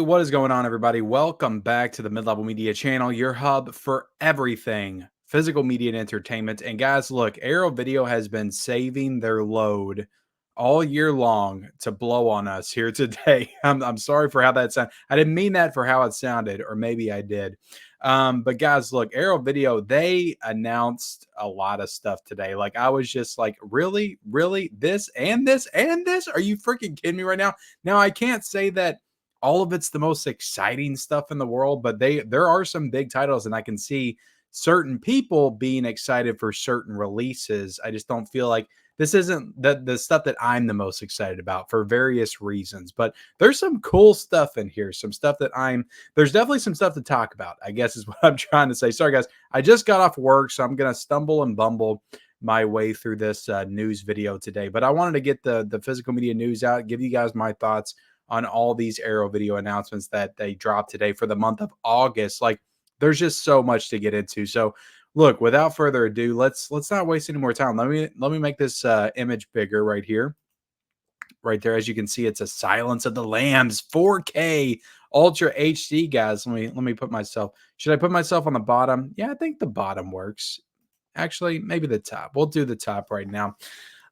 What is going on, everybody? Welcome back to the Mid-Level Media channel, your hub for everything physical media and entertainment. And guys, look, Arrow Video has been saving their load all year long to blow on us here today. I'm sorry for how that sounded. I didn't mean that for how it sounded, or maybe I did. But guys, look, Arrow Video, they announced a lot of stuff today. Like, I was just like, really, this and this and this? Are you freaking kidding me right now? Now, I can't say that all of it's the most exciting stuff in the world, but there are some big titles, and I can see certain people being excited for certain releases. I just don't feel like this isn't the stuff that I'm the most excited about for various reasons. But there's some cool stuff in here, some stuff that there's definitely some stuff to talk about, I guess is what I'm trying to say. Sorry, guys. I just got off work, so I'm going to stumble and bumble my way through this news video today. But I wanted to get the physical media news out, give you guys my thoughts on all these Arrow Video announcements that they dropped today for the month of August. Like, there's just so much to get into. So look, without further ado, let's not waste any more time. Let me make this image bigger right here. Right there, as you can see, it's a Silence of the Lambs 4K Ultra HD, guys. Let me put myself. Should I put myself on the bottom? Yeah, I think the bottom works. Actually, maybe the top. We'll do the top right now.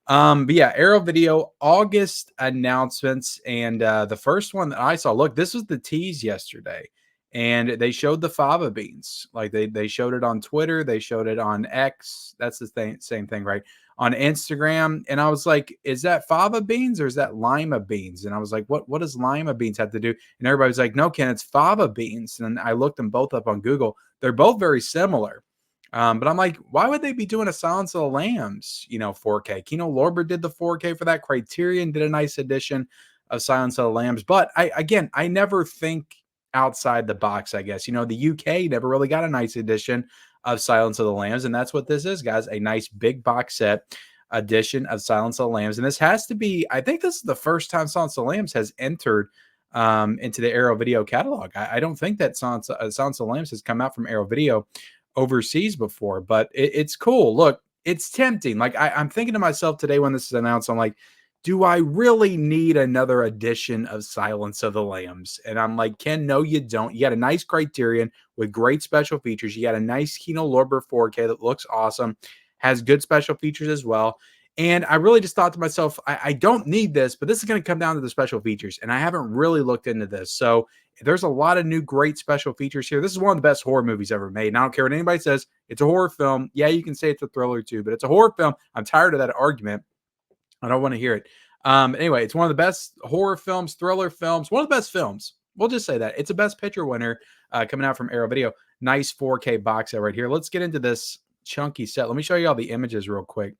But yeah, Arrow Video August announcements, and the first one that I saw, look, this was the tease yesterday, and they showed the fava beans. Like they showed it on Twitter, they showed it on X. That's the same thing, right? On Instagram, and I was like, is that fava beans or is that lima beans? And I was like, what does lima beans have to do? And everybody's like, no, Ken, it's fava beans. And I looked them both up on Google. They're both very similar. But I'm like, why would they be doing a Silence of the Lambs, 4K? Kino Lorber did the 4K for that. Criterion did a nice edition of Silence of the Lambs. But I never think outside the box, I guess. The UK never really got a nice edition of Silence of the Lambs. And that's what this is, guys. A nice big box set edition of Silence of the Lambs. And this has to be, I think this is the first time Silence of the Lambs has entered into the Arrow Video catalog. I don't think that Silence of the Lambs has come out from Arrow Video overseas before, but it's cool. Look, it's tempting. Like I'm thinking to myself today when this is announced, I'm like, do I really need another edition of Silence of the Lambs? And I'm like, Ken, no, you don't. You got a nice Criterion with great special features. You got a nice Kino Lorber 4K that looks awesome, has good special features as well. And I really just thought to myself, I don't need this, but this is going to come down to the special features. And I haven't really looked into this. So there's a lot of new great special features here. This is one of the best horror movies ever made. And I don't care what anybody says. It's a horror film. Yeah, you can say it's a thriller too, but it's a horror film. I'm tired of that argument. I don't want to hear it. Anyway, it's one of the best horror films, thriller films, one of the best films. We'll just say that. It's a Best Picture winner coming out from Arrow Video. Nice 4K box set right here. Let's get into this chunky set. Let me show you all the images real quick.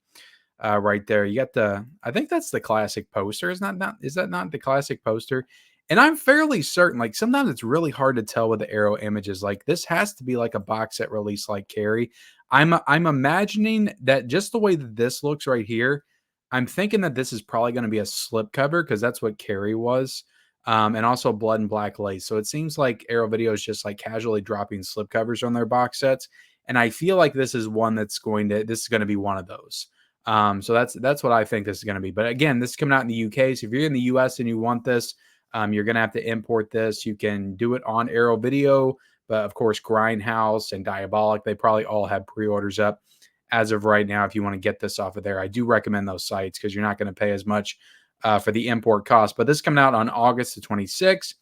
Right there, you got I think that's the classic poster. Is that not the classic poster? And I'm fairly certain, like sometimes it's really hard to tell with the Arrow images. Like this has to be like a box set release like Carrie. I'm imagining that just the way that this looks right here, I'm thinking that this is probably going to be a slipcover because that's what Carrie was. And also Blood and Black Lace. So it seems like Arrow Video is just like casually dropping slipcovers on their box sets. And I feel like this is going to be one of those. So that's what I think this is going to be. But again, this is coming out in the UK. So if you're in the US and you want this, you're going to have to import this. You can do it on Arrow Video, but of course, Grindhouse and Diabolic, they probably all have pre-orders up as of right now. If you want to get this off of there, I do recommend those sites because you're not going to pay as much for the import cost. But this is coming out on August the 26th.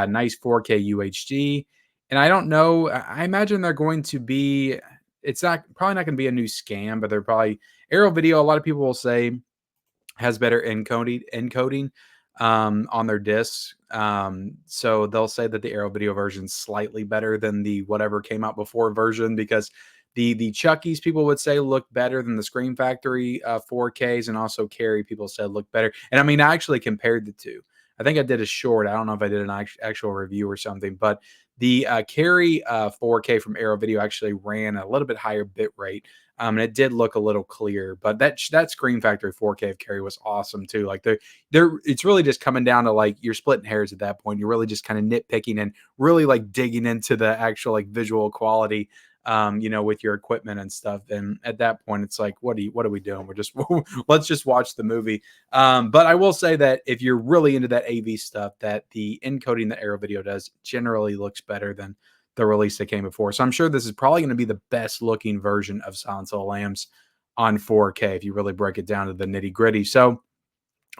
Nice 4K UHD. And I don't know, I imagine they're going to be, probably not going to be a new scam, but they're probably Arrow Video. A lot of people will say has better encoding on their discs. So they'll say that the Arrow Video version is slightly better than the whatever came out before version because the Chuckies people would say look better than the Scream Factory 4Ks, and also Carrie people said look better. And I mean, I actually compared the two. I think I did a short. I don't know if I did an actual review or something, but the Carrie 4K from Arrow Video actually ran a little bit higher bit rate And it did look a little clear, but that Scream Factory 4K of Carrie was awesome too. Like they're it's really just coming down to like you're splitting hairs at that point. You're really just kind of nitpicking and really like digging into the actual like visual quality, with your equipment and stuff. And at that point, it's like, what are we doing? We're just let's just watch the movie. But I will say that if you're really into that AV stuff, that the encoding that Arrow Video does generally looks better than the release that came before. So I'm sure this is probably going to be the best looking version of Silence of the Lambs on 4K if you really break it down to the nitty gritty. So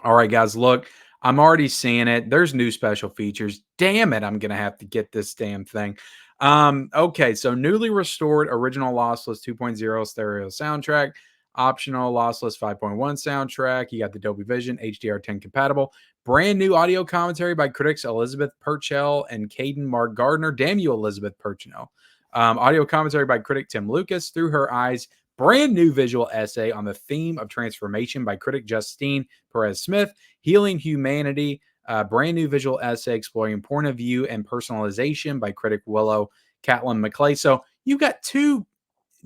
all right, guys, look, I'm already seeing it. There's new special features. Damn it, I'm gonna have to get this damn thing. Okay, so newly restored original lossless 2.0 stereo soundtrack, optional lossless 5.1 soundtrack. You got the Dolby Vision, HDR10 compatible. Brand new audio commentary by critics Elizabeth Purcell and Caden Mark Gardner. Damn you, Elizabeth Purcell. Audio commentary by critic Tim Lucas. Through Her Eyes, brand new visual essay on the theme of transformation by critic Justine Perez Smith. Healing Humanity, brand new visual essay exploring point of view and personalization by critic Willow Catlin McClay. So you've got two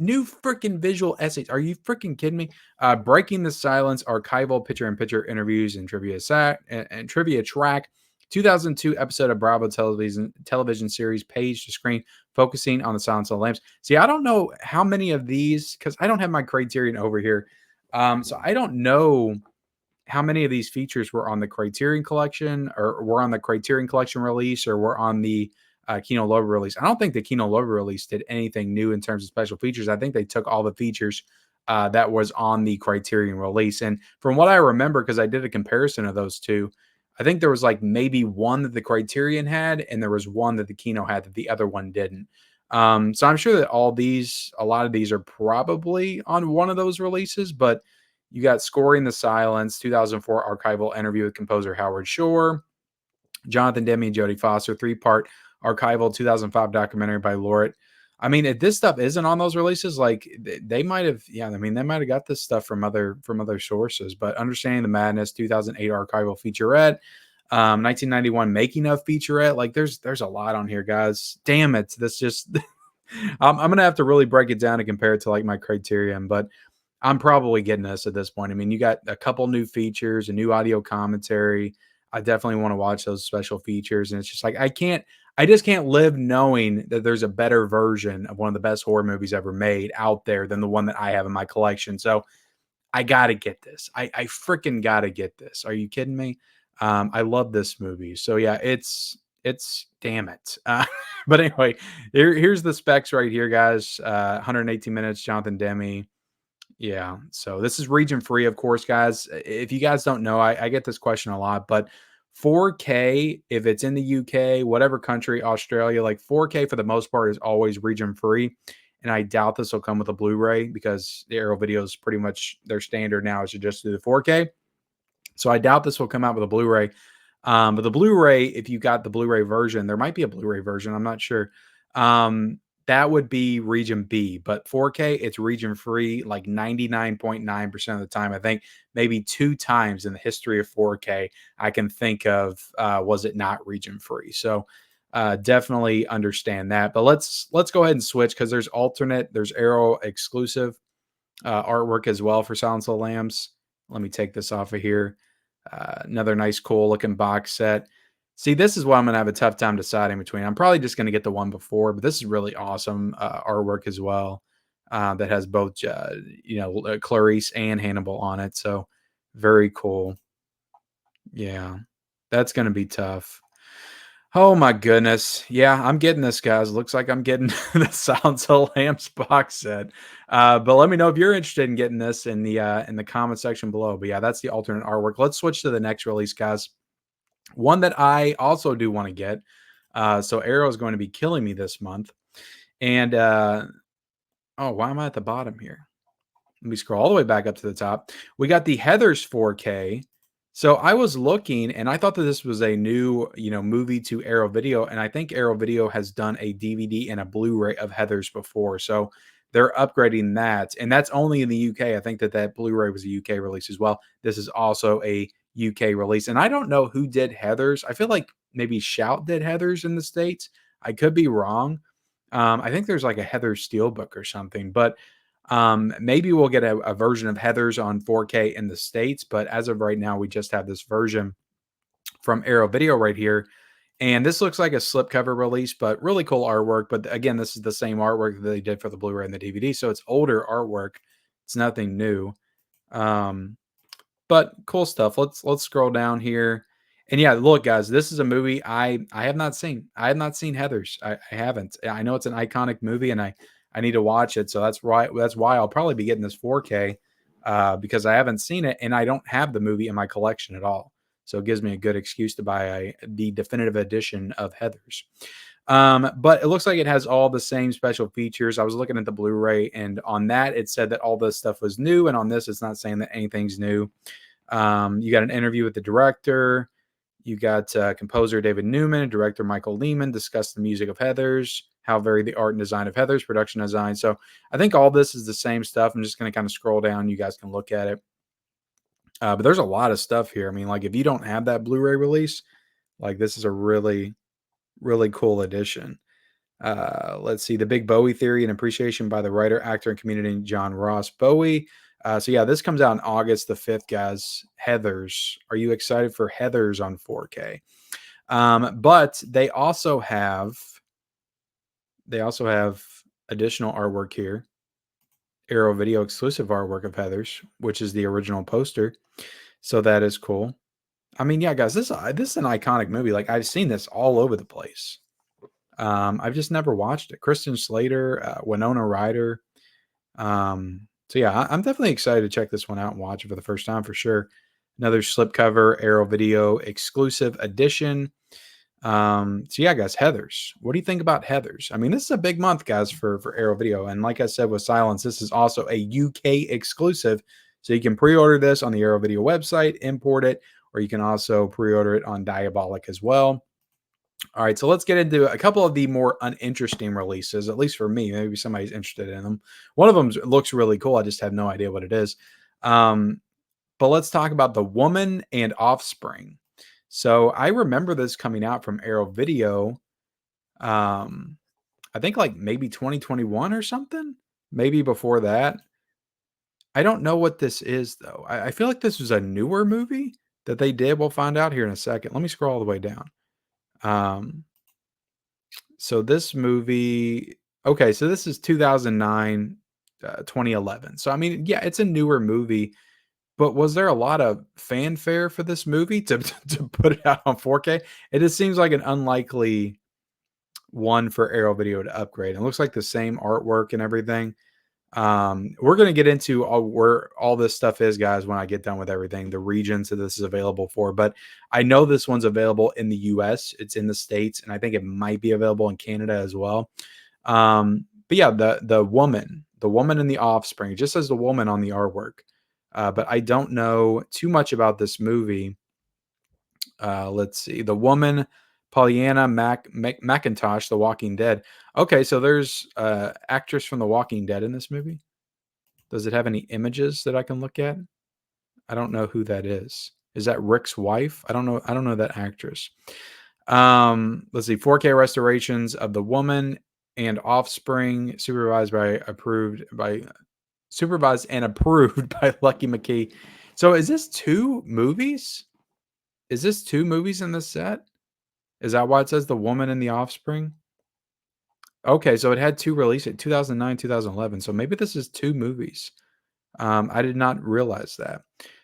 new freaking visual essays. Are you freaking kidding me? Breaking the Silence, archival picture-in-picture interviews and trivia track. 2002 episode of Bravo television series Page to Screen, focusing on the Silence of the Lambs. See, I don't know how many of these because I don't have my Criterion over here. So I don't know how many of these features were on the Criterion Collection or were on the Criterion Collection release or were on the Kino Lorber release. I don't think the Kino Lorber release did anything new in terms of special features. I think they took all the features that was on the Criterion release. And from what I remember, because I did a comparison of those two, I think there was like maybe one that the Criterion had, and there was one that the Kino had that the other one didn't. So I'm sure that a lot of these are probably on one of those releases, but you got Scoring the Silence, 2004 archival interview with composer Howard Shore, Jonathan Demme and Jodie Foster, 3-part archival 2005 documentary by Lauret. I mean, if this stuff isn't on those releases, like they might have, yeah, I mean, they might have got this stuff from other sources. But Understanding the Madness, 2008 archival featurette, 1991 making of featurette. Like, there's a lot on here, guys. Damn it, this just. I'm gonna have to really break it down and compare it to like my Criterion, but I'm probably getting this at this point. I mean, you got a couple new features, a new audio commentary. I definitely want to watch those special features. And it's just like, I just can't live knowing that there's a better version of one of the best horror movies ever made out there than the one that I have in my collection. So I got to get this. I freaking got to get this. Are you kidding me? I love this movie. So yeah, it's damn it. But anyway, here's the specs right here, guys. 118 minutes, Jonathan Demme. Yeah. So this is region free, of course, guys. If you guys don't know, I get this question a lot, but 4K, if it's in the UK, whatever country, Australia, like 4K for the most part is always region free. And I doubt this will come with a Blu-ray because the Arrow Video is pretty much their standard now is to just do the 4K. So I doubt this will come out with a Blu-ray. But the Blu-ray, if you got the Blu-ray version, there might be a Blu-ray version. I'm not sure. That would be region B, but 4K, it's region free like 99.9% of the time. I think maybe 2 times in the history of 4K I can think of was it not region free. So definitely understand that. But let's go ahead and switch because there's Arrow exclusive artwork as well for Silence of the Lambs. Let me take this off of here. Another nice, cool looking box set. See, this is what I'm going to have a tough time deciding between. I'm probably just going to get the one before, but this is really awesome artwork as well that has both, Clarice and Hannibal on it. So very cool. Yeah, that's going to be tough. Oh my goodness. Yeah, I'm getting this, guys. Looks like I'm getting the Silence of the Lambs box set. But let me know if you're interested in getting this in the comment section below. But yeah, that's the alternate artwork. Let's switch to the next release, guys. One that I also do want to get. So Arrow is going to be killing me this month. And why am I at the bottom here? Let me scroll all the way back up to the top. We got the Heathers 4K. So I was looking and I thought that this was a new, movie to Arrow Video. And I think Arrow Video has done a DVD and a Blu-ray of Heathers before. So they're upgrading that. And that's only in the UK. I think that Blu-ray was a UK release as well. This is also a UK release. And I don't know who did Heathers. I feel like maybe Shout did Heathers in the States. I could be wrong. I think there's like a Heather Steelbook or something. But Maybe we'll get a version of Heathers on 4K in the States, but as of right now, we just have this version from Arrow Video right here. And this looks like a slipcover release, but really cool artwork. But again, this is the same artwork that they did for the Blu-ray and the DVD. So it's older artwork. It's nothing new. Um, but cool stuff. Let's scroll down here. And yeah, look, guys, this is a movie I have not seen. I have not seen Heathers. I haven't. I know it's an iconic movie, and I need to watch it. So that's why I'll probably be getting this 4K because I haven't seen it, and I don't have the movie in my collection at all. So it gives me a good excuse to buy the definitive edition of Heathers. But it looks like it has all the same special features. I was looking at the Blu-ray, and on that it said that all this stuff was new, and on this it's not saying that anything's new. You got an interview with the director. You got composer David Newman and director Michael Lehman discuss the music of Heathers, how varied the art and design of Heathers, production design. So I think all this is the same stuff. I'm just going to kind of scroll down. You guys can look at it. But there's a lot of stuff here. I mean, like if you don't have that Blu-ray release, like this is a really, really cool edition. Let's see, The Big Bowie Theory and Appreciation by the writer, actor, and comedian John Ross Bowie. So yeah, this comes out on August the 5th, guys. Heathers. Are you excited for Heathers on 4K? But they also have additional artwork here. Arrow Video exclusive artwork of Heathers, which is the original poster. So that is cool. I mean, yeah, guys, this is an iconic movie. Like I've seen this all over the place. I've just never watched it. Kristen Slater, Winona Ryder. So yeah, I'm definitely excited to check this one out and watch it for the first time for sure. Another slipcover Arrow Video exclusive edition. So yeah, guys, Heathers. What do you think about Heathers? I mean, this is a big month, guys, for Arrow Video. And like I said with Silence, this is also a UK exclusive. So you can pre-order this on the Arrow Video website, import it, or you can also pre-order it on Diabolic as well. All right, so let's get into a couple of the more uninteresting releases, at least for me. Maybe somebody's interested in them. One of them looks really cool. I just have no idea what it is. But let's talk about The Woman and Offspring. So I remember this coming out from Arrow Video. I think like maybe 2021 or something, maybe before that. I don't know what this is though. I feel like this was a newer movie that they did. We'll find out here in a second. Let me scroll all the way down. So this movie, okay, so this is 2009, 2011. So I mean, yeah, it's a newer movie, but was there a lot of fanfare for this movie to to put it out on 4K? It just seems like an unlikely one for Arrow Video to upgrade. It looks like the same artwork and everything. We're going to get into where all this stuff is, guys, when I get done with everything, the regions that this is available for. But I know this one's available in the US, it's in the States, and I think it might be available in Canada as well. But yeah, the woman and the offspring, just as the woman on the artwork. But I don't know too much about this movie. Let's see. The woman, Pollyanna McIntosh, The Walking Dead. Okay, so there's actress from The Walking Dead in this movie. Does it have any images that I can look at? I don't know who that is. Is that Rick's wife? I don't know. I don't know that actress. Let's see. 4K restorations of The Woman and Offspring, supervised and approved by Lucky McKee. So is this two movies? Is this two movies in this set? Is that why it says The Woman and the Offspring? Okay, so it had two releases, 2009, 2011. So maybe this is two movies. I did not realize that.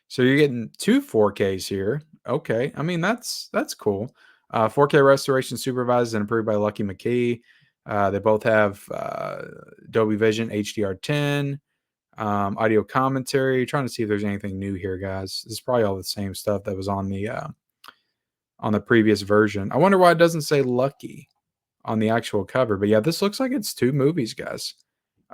So you're getting two 4Ks here. Okay, I mean that's cool. 4K restoration supervised and approved by Lucky McKee. They both have Dolby Vision HDR10, audio commentary. Trying to see if there's anything new here, guys. This is probably all the same stuff that was on the previous version. I wonder why it doesn't say Lucky on the actual cover. But yeah, this looks like it's two movies, guys.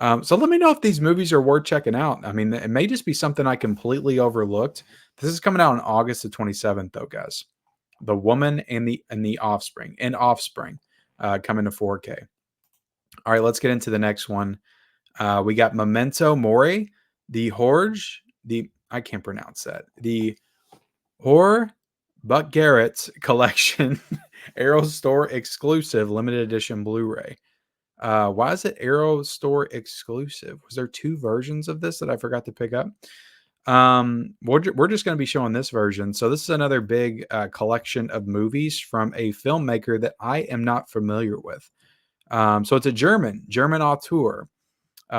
So let me know if these movies are worth checking out. I mean, it may just be something I completely overlooked. This is coming out on August the 27th, though, guys. The Woman and the Offspring coming to 4K. All right, let's get into the next one. We got Memento Mori, the Horge, I can't pronounce that. The Horror Buck Garrett's collection, Arrow Store exclusive limited edition Blu-ray. Why is it Arrow Store exclusive? Was there 2 versions of this that I forgot to pick up? We're just going to be showing this version. So this is another big collection of movies from a filmmaker that I am not familiar with. So it's a German auteur,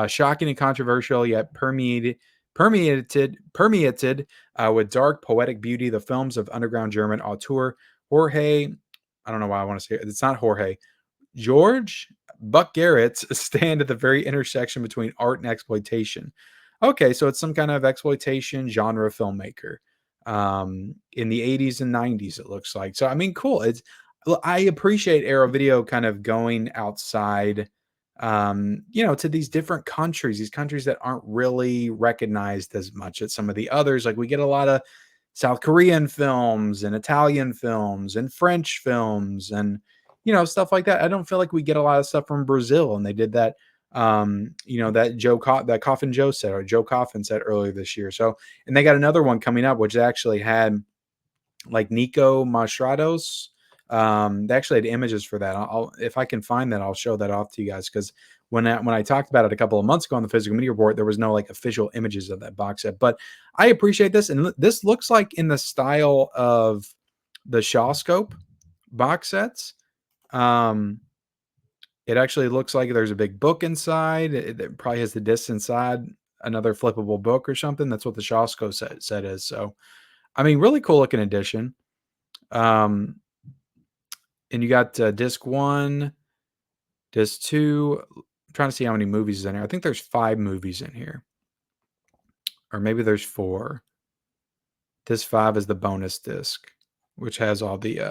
shocking and controversial, yet permeated with dark poetic beauty. The films of underground German auteur Jorge. I don't know why I want to say it. It's not Jorge. George Buck Garrett's stand at the very intersection between art and exploitation. Okay, so it's some kind of exploitation genre filmmaker in the 80s and 90s, it looks like. So, I mean, cool. I appreciate Arrow Video kind of going outside, to these different countries, these countries that aren't really recognized as much as some of the others. Like we get a lot of South Korean films and Italian films and French films and stuff like that. I don't feel like we get a lot of stuff from Brazil, and they did that. That Coffin Joe said, or Joe Coffin said earlier this year. So, and they got another one coming up, which actually had like Nico Mastrados. They actually had images for that. If I can find that, I'll show that off to you guys, because when I talked about it a couple of months ago on the Physical Media Report, there was no like official images of that box set. But I appreciate this, and this looks like in the style of the Shawscope box sets. It actually looks like there's a big book inside. It probably has the disc inside, another flippable book or something. That's what the Shawscope set is. So, I mean, really cool looking edition. And you got disc 1, disc 2. I'm trying to see how many movies is in here. I think there's 5 movies in here, or maybe there's 4. Disc 5 is the bonus disc, which has all the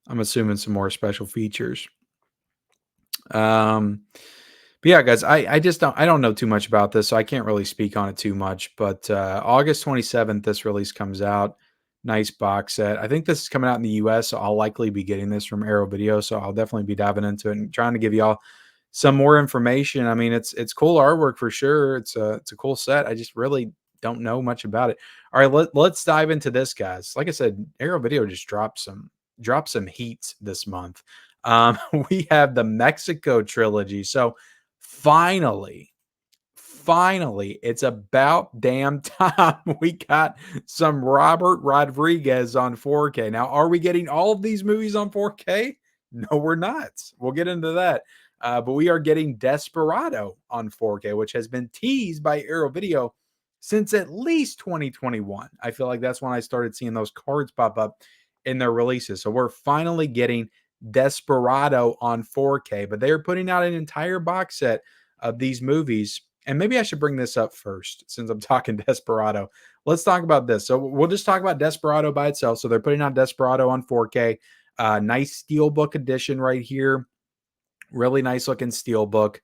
I'm assuming some more special features. But yeah, guys, I just don't know too much about this, so I can't really speak on it too much. But August 27th, this release comes out. Nice box set. I think this is coming out in the US, so I'll likely be getting this from Arrow Video. So I'll definitely be diving into it and trying to give y'all some more information. I mean, it's cool artwork for sure. It's a cool set. I just really don't know much about it. All right, let's dive into this, guys. Like I said, Arrow Video just dropped some heat this month. We have the Mexico trilogy. So finally, it's about damn time we got some Robert Rodriguez on 4K. Now, are we getting all of these movies on 4K? No, we're not. We'll get into that. But we are getting Desperado on 4K, which has been teased by Arrow Video since at least 2021. I feel like that's when I started seeing those cards pop up in their releases. So we're finally getting Desperado on 4K, but they're putting out an entire box set of these movies. And maybe I should bring this up first since I'm talking Desperado. Let's talk about this. So we'll just talk about Desperado by itself. So they're putting out Desperado on 4K. Nice steelbook edition right here. Really nice looking steelbook.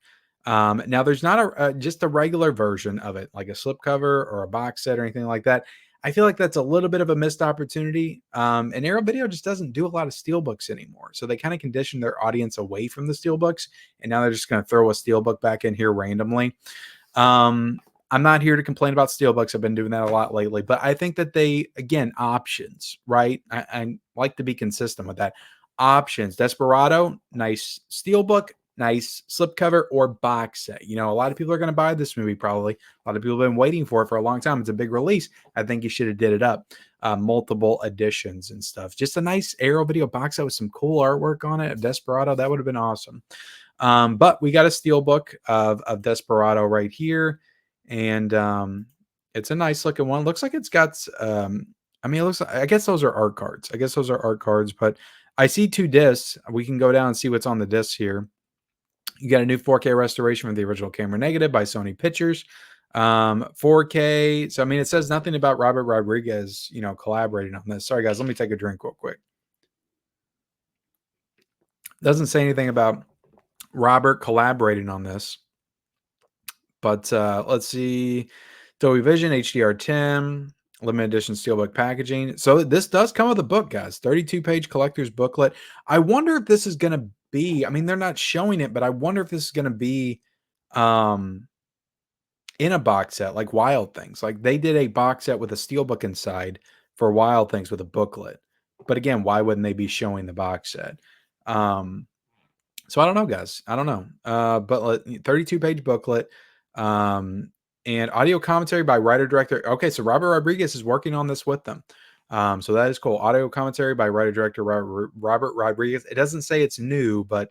Now there's not just a regular version of it, like a slipcover or a box set or anything like that. I feel like that's a little bit of a missed opportunity. And Arrow Video just doesn't do a lot of steelbooks anymore. So they kind of condition their audience away from the steelbooks. And now they're just going to throw a steelbook back in here randomly. I'm not here to complain about steelbooks. I've been doing that a lot lately. But I think that again, options, right? I like to be consistent with that. Options. Desperado, nice steelbook, nice slipcover or box set. A lot of people are going to buy this movie probably. A lot of people have been waiting for it for a long time. It's a big release. I think you should have did it up. Multiple editions and stuff. Just a nice Arrow Video box set with some cool artwork on it. Desperado, that would have been awesome. But we got a steelbook of Desperado right here. And it's a nice looking one. Looks like it's got, it looks like, I guess those are art cards. But I see 2 discs. We can go down and see what's on the discs here. You got a new 4K restoration from the original camera negative by Sony Pictures. 4K. So, it says nothing about Robert Rodriguez, collaborating on this. Sorry, guys. Let me take a drink real quick. Doesn't say anything about Robert collaborating on this. But let's see. Dolby Vision, HDR10, limited edition steelbook packaging. So this does come with a book, guys. 32-page collector's booklet. I wonder if this is going to be, they're not showing it, but I wonder if this is going to be in a box set like Wild Things. Like they did a box set with a steelbook inside for Wild Things with a booklet. But again, why wouldn't they be showing the box set? So I don't know, guys. I don't know. But 32-page booklet, um, and audio commentary by writer director. Okay, so Robert Rodriguez is working on this with them. So that is cool. Audio commentary by writer director Robert Rodriguez. It doesn't say it's new, but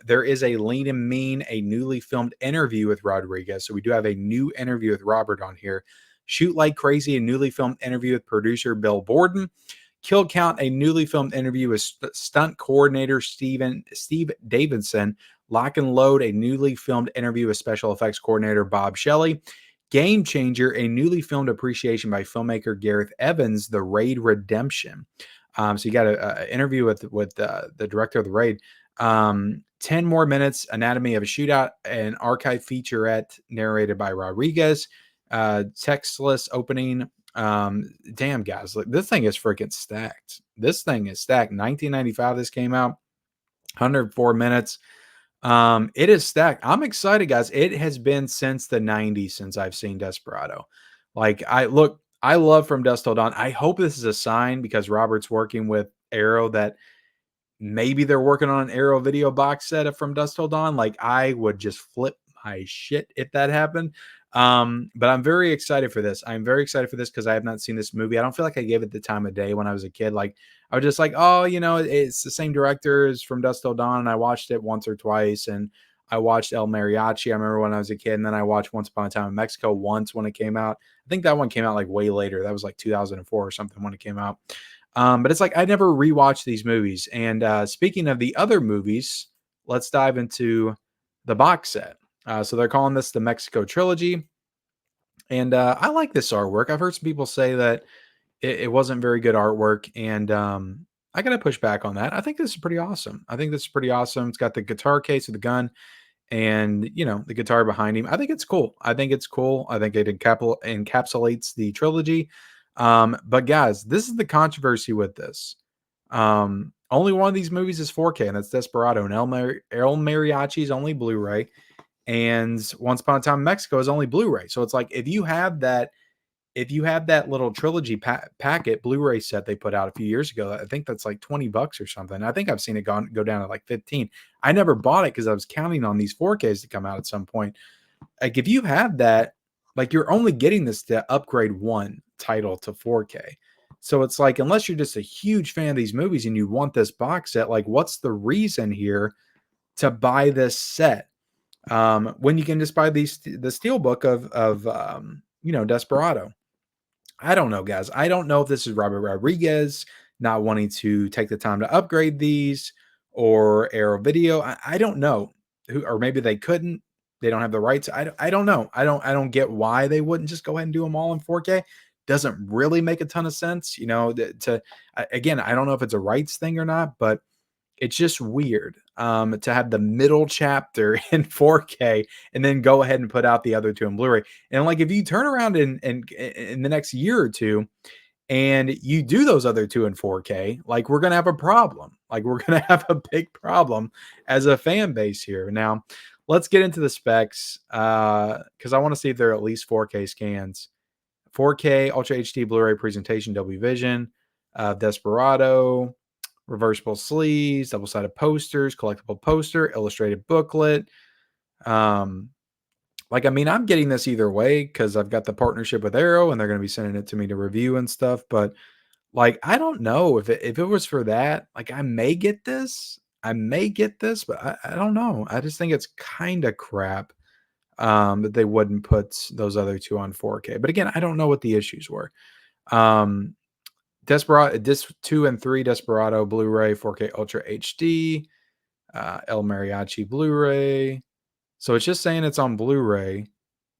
there is a Lean and Mean, a newly filmed interview with Rodriguez. So we do have a new interview with Robert on here. Shoot Like Crazy, a newly filmed interview with producer Bill Borden. Kill Count, a newly filmed interview with stunt coordinator Steve Davidson. Lock and Load, a newly filmed interview with special effects coordinator Bob Shelley. Game Changer, a newly filmed appreciation by filmmaker Gareth Evans, The Raid Redemption. So you got an interview with the director of The Raid. 10 More Minutes, Anatomy of a Shootout, an archive featurette narrated by Rodriguez. Textless opening. Damn, guys, like this thing is freaking stacked. This thing is stacked. 1995, this came out, 104 minutes. It is stacked. I'm excited, guys. It has been since the 90s since I've seen Desperado. Like, I love From Dusk Till Dawn. I hope this is a sign because Robert's working with Arrow that maybe they're working on an Arrow video box set of From Dusk Till Dawn. Like, I would just flip my shit if that happened. But I'm very excited for this. I'm very excited for this because I have not seen this movie. I don't feel like I gave it the time of day when I was a kid. Like, I was just like, oh, it's the same director as From Dusk Till Dawn. And I watched it once or twice. And I watched El Mariachi. I remember when I was a kid. And then I watched Once Upon a Time in Mexico once when it came out. I think that one came out like way later. That was like 2004 or something when it came out. But it's like I never rewatched these movies. And speaking of the other movies, let's dive into the box set. So they're calling this the Mexico trilogy. And I like this artwork. I've heard some people say that it wasn't very good artwork. And I got to push back on that. I think this is pretty awesome. I think this is pretty awesome. It's got the guitar case with the gun and, the guitar behind him. I think it's cool. I think it's cool. I think it encapsulates the trilogy. But guys, this is the controversy with this. Only one of these movies is 4K, and that's Desperado. And El Mariachi is only Blu-ray, and Once Upon a Time in Mexico is only Blu-ray. So it's like if you have that little trilogy packet Blu-ray set they put out a few years ago, I think that's like $20 or something. I think I've seen it go down to like 15. I never bought it because I was counting on these 4Ks to come out at some point. Like if you have that, like you're only getting this to upgrade one title to 4K. So it's like, unless you're just a huge fan of these movies and you want this box set, like what's the reason here to buy this set? When you can just buy the steelbook of Desperado. I don't know, guys. I don't know if this is Robert Rodriguez not wanting to take the time to upgrade these or Arrow Video. I don't know who, or maybe they couldn't. They don't have the rights. I don't know. I don't get why they wouldn't just go ahead and do them all in 4K. Doesn't really make a ton of sense, again, I don't know if it's a rights thing or not, but it's just weird to have the middle chapter in 4K and then go ahead and put out the other two in Blu-ray. And like if you turn around in the next year or two and you do those other two in 4K, like we're gonna have a problem. Like we're gonna have a big problem as a fan base here. Now, let's get into the specs because I want to see if they're at least 4K scans. 4K Ultra HD Blu-ray presentation, Dolby Vision, Desperado, reversible sleeves, double-sided posters, collectible poster, illustrated booklet. I'm getting this either way because I've got the partnership with Arrow and they're going to be sending it to me to review and stuff. But like, I don't know if it was for that, like I may get this. But I don't know. I just think it's kind of crap that they wouldn't put those other two on 4K. But again, I don't know what the issues were. Desperado, Disc 2 and 3, Desperado Blu-ray, 4K Ultra HD, El Mariachi Blu-ray. So it's just saying it's on Blu-ray,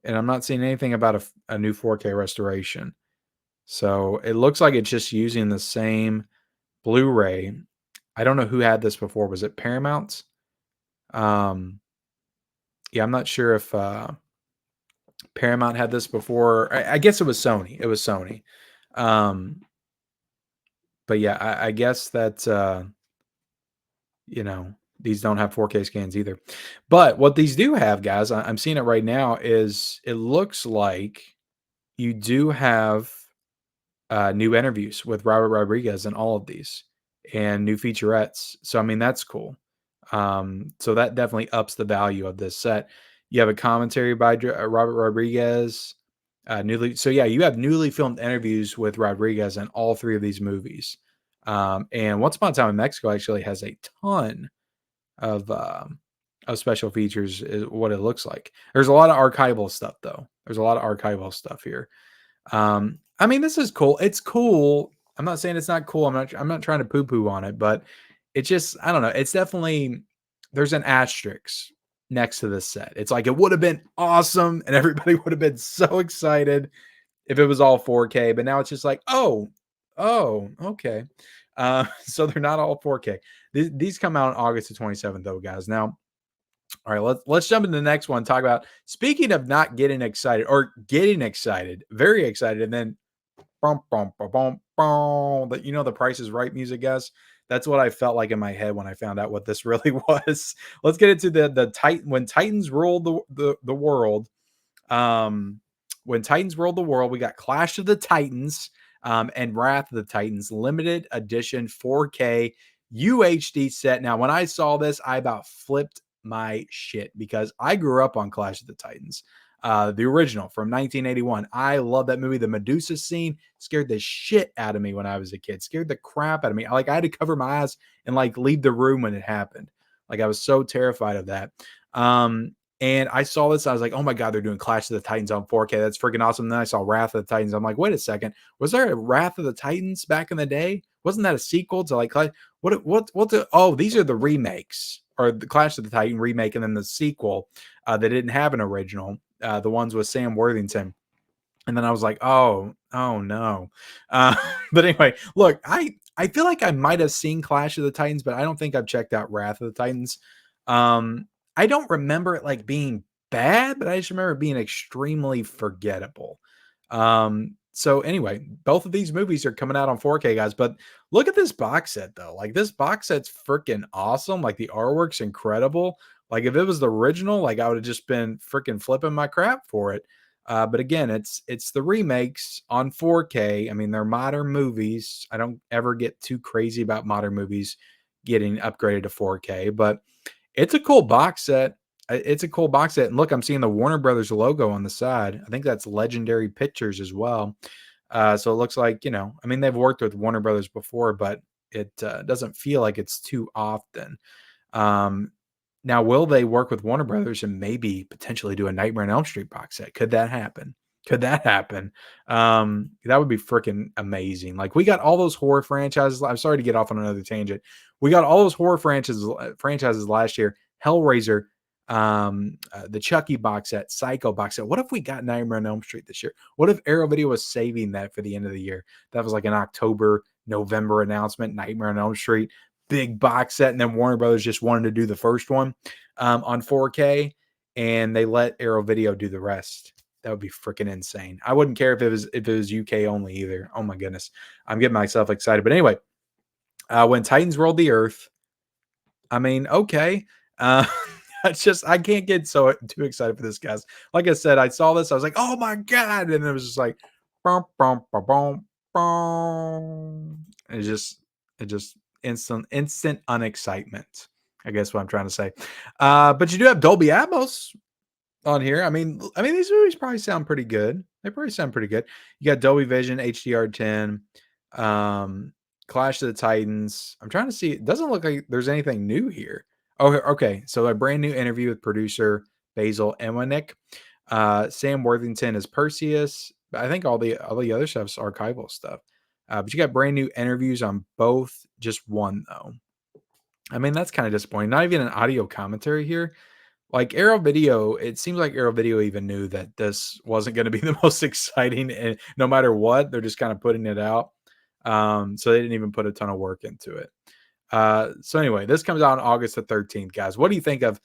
and I'm not seeing anything about a new 4K restoration. So it looks like it's just using the same Blu-ray. I don't know who had this before. Was it Paramount? Yeah, I'm not sure if Paramount had this before. I guess it was Sony. It was Sony. But yeah, I guess that these don't have 4K scans either. But what these do have, guys, I'm seeing it right now, is it looks like you do have new interviews with Robert Rodriguez in all of these and new featurettes. So I mean that's cool. So that definitely ups the value of this set. You have a commentary by Robert Rodriguez. You have newly filmed interviews with Rodriguez in all three of these movies. And Once Upon a Time in Mexico actually has a ton of special features, is what it looks like. There's a lot of archival stuff though. There's a lot of archival stuff here. I mean, this is cool. It's cool. I'm not saying it's not cool. I'm not trying to poo-poo on it, but it's just, I don't know. It's definitely, there's an asterisk next to this set. It's like it would have been awesome and everybody would have been so excited if it was all 4K, but now it's just like, oh, okay. So they're not all 4K. These come out on August the 27th, though, guys. Now, all right, let's jump into the next one. Talk about, speaking of not getting excited or getting excited, very excited, and then bum, bum, bum, bum, bum, the Price is Right music, guys. That's what I felt like in my head when I found out what this really was. Let's get into the Titan when Titans ruled the world. Um, when Titans ruled the world, we got Clash of the Titans and Wrath of the Titans limited edition 4K UHD set. Now, when I saw this, I about flipped my shit because I grew up on Clash of the Titans, the original from 1981. I love that movie. The Medusa scene scared the shit out of me when I was a kid. Scared the crap out of me. I had to cover my eyes and leave the room when it happened. I was so terrified of that. And I saw this. I was like, oh my God, they're doing Clash of the Titans on 4K. That's freaking awesome. And then I saw Wrath of the Titans. I'm like, wait a second. Was there a Wrath of the Titans back in the day? Wasn't that a sequel to these are the remakes, or the Clash of the Titan remake and then the sequel that didn't have an original, the ones with Sam Worthington. And then I was like, oh no. But anyway, look, I feel like I might have seen Clash of the Titans, but I don't think I've checked out Wrath of the Titans. I don't remember it being bad, but I just remember it being extremely forgettable. So anyway, both of these movies are coming out on 4K, guys. But look at this box set, though. This box set's freaking awesome. The artwork's incredible. If it was the original, I would have just been freaking flipping my crap for it. But again, it's the remakes on 4K. I mean, they're modern movies. I don't ever get too crazy about modern movies getting upgraded to 4K, but it's a cool box set. It's a cool box set. And look, I'm seeing the Warner Brothers logo on the side. I think that's Legendary Pictures as well. So it looks like, I mean, they've worked with Warner Brothers before, but it doesn't feel like it's too often. Now, will they work with Warner Brothers and maybe potentially do a Nightmare on Elm Street box set? Could that happen? Could that happen? That would be freaking amazing. We got all those horror franchises. I'm sorry to get off on another tangent. We got all those horror franchises last year. Hellraiser, the Chucky box set, Psycho box set. What if we got Nightmare on Elm Street this year? What if Arrow Video was saving that for the end of the year? That was an October, November announcement. Nightmare on Elm Street, big box set, and then Warner Brothers just wanted to do the first one on 4K, and they let Arrow Video do the rest. That would be freaking insane. I wouldn't care if it was UK only either. Oh my goodness, I'm getting myself excited. But anyway, when Titans rolled the Earth, I mean, okay. It's just I can't get too excited for this, guys. Like I said, I saw this, I was like, oh my God, and it was just like, boom, boom, boom, boom, boom. It just instant unexcitement. I guess what I'm trying to say. But you do have Dolby Atmos on here. I mean, these movies probably sound pretty good. They probably sound pretty good. You got Dolby Vision, HDR10, Clash of the Titans. I'm trying to see. It doesn't look like there's anything new here. Oh, okay. So a brand new interview with producer Basil Ewanick. Sam Worthington is Perseus. I think all the other stuff's archival stuff. But you got brand new interviews on both. Just one though. I mean, that's kind of disappointing. Not even an audio commentary here. Arrow Video, it seems like Arrow Video even knew that this wasn't going to be the most exciting, and no matter what, they're just kind of putting it out. So they didn't even put a ton of work into it. So anyway, this comes out on August the 13th, guys. What do you think of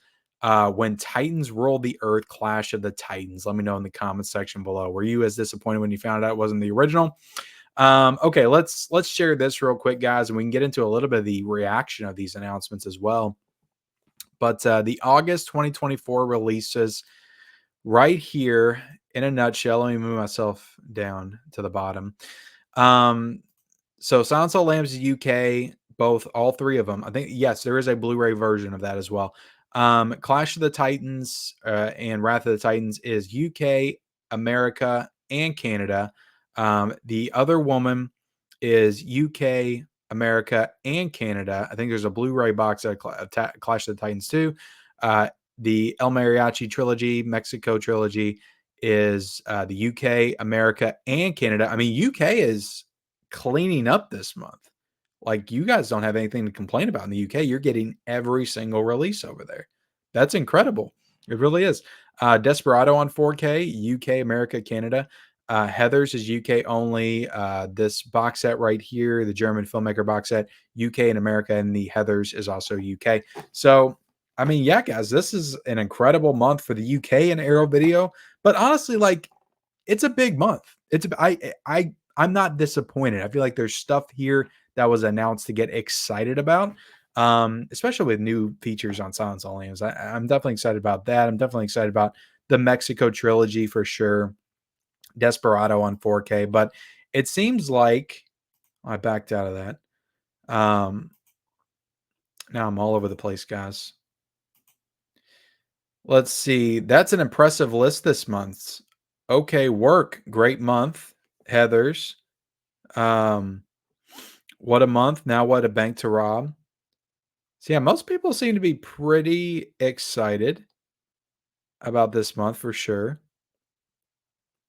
When Titans Rule the Earth, Clash of the Titans? Let me know in the comments section below. Were you as disappointed when you found out it wasn't the original? Okay, let's share this real quick, guys, and we can get into a little bit of the reaction of these announcements as well. But the August 2024 releases right here in a nutshell. Let me move myself down to the bottom. So Silence of the Lambs UK, both, all 3 of them. I think yes, there is a Blu-ray version of that as well. Clash of the Titans, and Wrath of the Titans is UK, America, and Canada. The Other Woman is UK, America, and Canada. I think there's a Blu-ray box of Clash of the Titans too. Uh, the El Mariachi trilogy, Mexico trilogy is the UK, America, and Canada. I mean, UK is cleaning up this month. Like, you guys don't have anything to complain about in the UK. You're getting every single release over there. That's incredible. It really is. Desperado on 4K, UK, America, Canada. Heathers is UK only. This box set right here, the German filmmaker box set, UK and America, and the Heathers is also UK. So, I mean, yeah, guys, this is an incredible month for the UK and Arrow Video. But honestly, like, it's a big month. I'm not disappointed. I feel like there's stuff here that was announced to get excited about, especially with new features on Silence on Lambs. I'm definitely excited about that. I'm definitely excited about the Mexico trilogy for sure. Desperado on 4K, but it seems like I backed out of that. Now I'm all over the place, guys. Let's see. That's an impressive list this month. Okay, work. Great month. Heathers. Um, what a month. Now what a bank to rob. So yeah, most people seem to be pretty excited about this month for sure.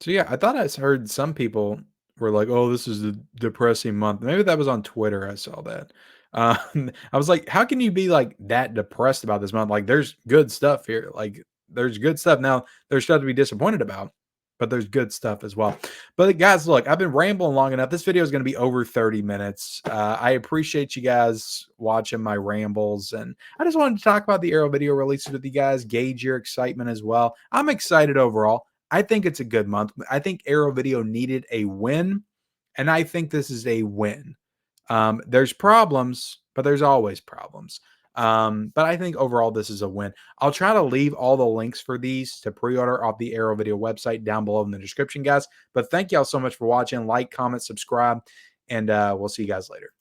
So yeah, I thought I heard some people were like, "Oh, this is a depressing month." Maybe that was on Twitter. I saw that. I was like, "How can you be like that depressed about this month? Like, there's good stuff here. Like, there's good stuff. Now, there's stuff to be disappointed about, but there's good stuff as well." But guys, look, I've been rambling long enough. This video is going to be over 30 minutes. I appreciate you guys watching my rambles, and I just wanted to talk about the Arrow video releases with you guys, gauge your excitement as well. I'm excited overall. I think it's a good month. I think Arrow Video needed a win, and I think this is a win. There's problems, but there's always problems. But I think overall this is a win. I'll try to leave all the links for these to pre-order off the Arrow Video website down below in the description, guys. But thank y'all so much for watching. Like, comment, subscribe, and we'll see you guys later.